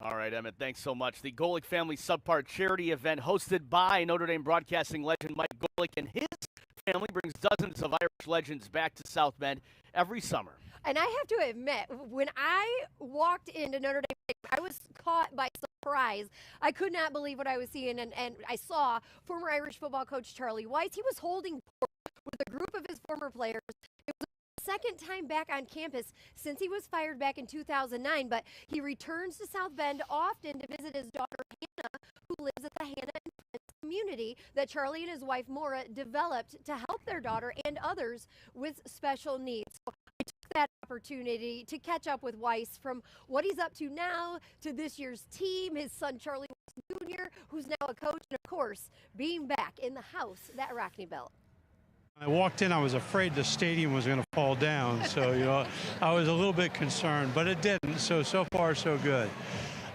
All right, Emmett, thanks so much. The Golic Family Subpar charity event hosted by Notre Dame broadcasting legend Mike Golic and his family brings dozens of Irish legends back to South Bend every summer. And I have to admit, when I walked into Notre Dame, I was caught by surprise. I could not believe what I was seeing, and I saw former Irish football coach Charlie Weis. He was holding court with a group of his former players. It was the second time back on campus since he was fired back in 2009, but he returns to South Bend often to visit his daughter Hannah, who lives at the Hannah and Friends community that Charlie and his wife Maura developed to help their daughter and others with special needs. So I took that opportunity to catch up with Weis from what he's up to now to this year's team, his son Charlie Weis Jr., who's now a coach, and of course, being back in the house that Rockne built. I walked in, I was afraid the stadium was going to fall down, so I was a little bit concerned, but it didn't. So far so good.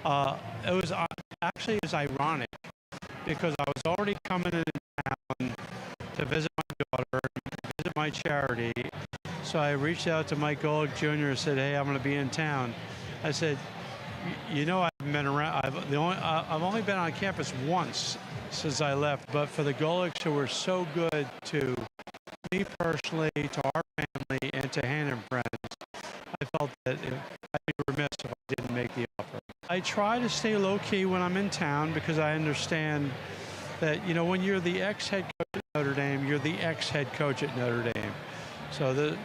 It was ironic because I was already coming in town to visit my daughter, visit my charity. So I reached out to Mike Golic Jr. and said, "Hey, I'm going to be in town." I said, I've been around. I've only been on campus once since I left, but for the Golics who were so good to me personally, to our family, and to Hannah and Friends, I felt that I'd be remiss if I didn't make the offer. I try to stay low-key when I'm in town because I understand that, when you're the ex-head coach at Notre Dame, you're the ex-head coach at Notre Dame. So,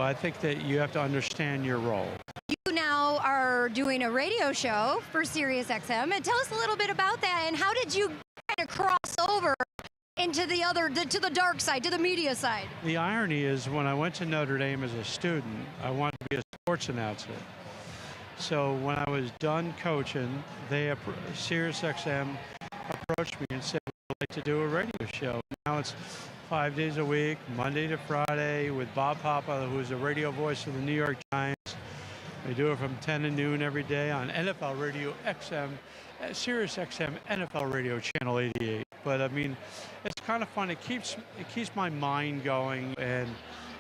I think that you have to understand your role. You now are doing a radio show for SiriusXM, and tell us a little bit about that, and how did you kind of cross over into to the dark side, to the media side? The irony is when I went to Notre Dame as a student, I wanted to be a sports announcer. So when I was done coaching, SiriusXM approached me and said, "We'd like to do a radio show." Now it's 5 days a week, Monday to Friday, with Bob Papa, who's a radio voice of the New York Giants. We do it from 10 to noon every day on NFL Radio XM, SiriusXM NFL Radio Channel 88. But I mean, it's kind of fun. It keeps my mind going, and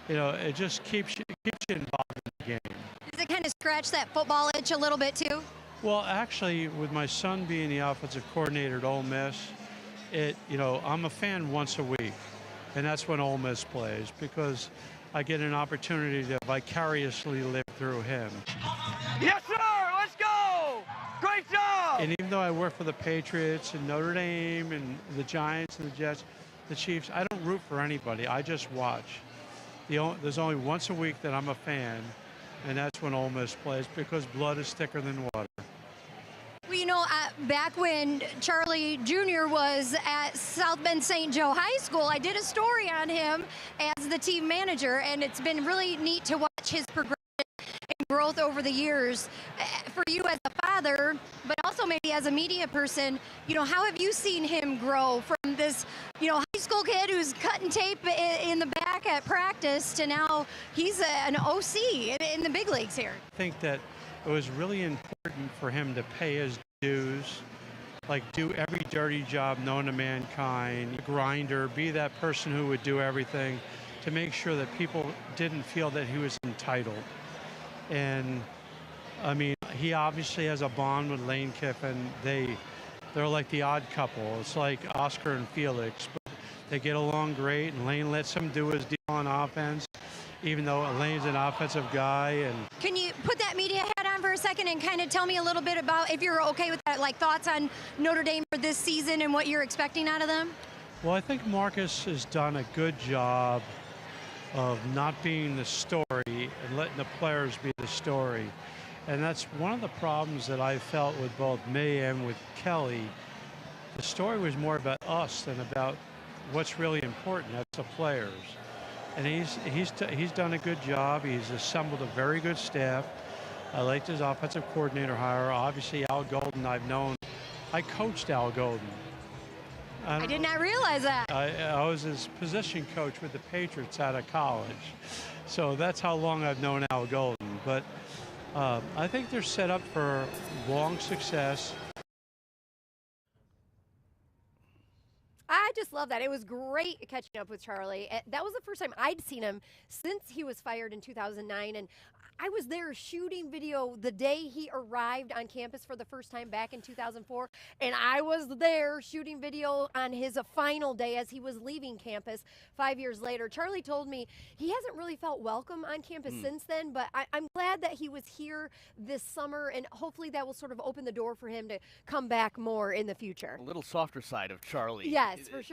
it just keeps you involved in the game. Does it kind of scratch that football itch a little bit too? Well, actually, with my son being the offensive coordinator at Ole Miss, I'm a fan once a week, and that's when Ole Miss plays, because I get an opportunity to vicariously live through him. Yes, sir! Let's go! Great job! And even though I work for the Patriots and Notre Dame and the Giants and the Jets, the Chiefs, I don't root for anybody. I just watch. There's only once a week that I'm a fan, and that's when Ole Miss plays, because blood is thicker than water. Well, back when Charlie Jr. was at South Bend St. Joe High School, I did a story on him as the team manager, and it's been really neat to watch his progression and growth over the years. For you as a father, but also maybe as a media person, how have you seen him grow from this, high school kid who's cutting tape in the back at practice to now he's an OC in the big leagues here? I think that it was really important for him to pay his dues, like do every dirty job known to mankind, grinder, be that person who would do everything to make sure that people didn't feel that he was entitled. And I mean, he obviously has a bond with Lane Kiffin. They're like the odd couple. It's like Oscar and Felix, but they get along great, and Lane lets him do his deal on offense, even though Lane's an offensive guy. And can you put that media hat on for a second and kind of tell me a little bit about, if you're okay with that, like thoughts on Notre Dame for this season and what you're expecting out of them? Well, I think Marcus has done a good job of not being the story and letting the players be the story. And that's one of the problems that I felt with both me and with Kelly. The story was more about us than about what's really important. That's the players. And he's done a good job. He's assembled a very good staff. I liked his offensive coordinator hire. Obviously, Al Golden, I've known. I coached Al Golden. I did not realize that. I was his position coach with the Patriots out of college. So that's how long I've known Al Golden. But I think they're set up for long success. I just love that. It was great catching up with Charlie. That was the first time I'd seen him since he was fired in 2009. And I was there shooting video the day he arrived on campus for the first time back in 2004, and I was there shooting video on his final day as he was leaving campus 5 years later. Charlie told me he hasn't really felt welcome on campus since then, but I'm glad that he was here this summer, and hopefully that will sort of open the door for him to come back more in the future. A little softer side of Charlie. Yes, for sure.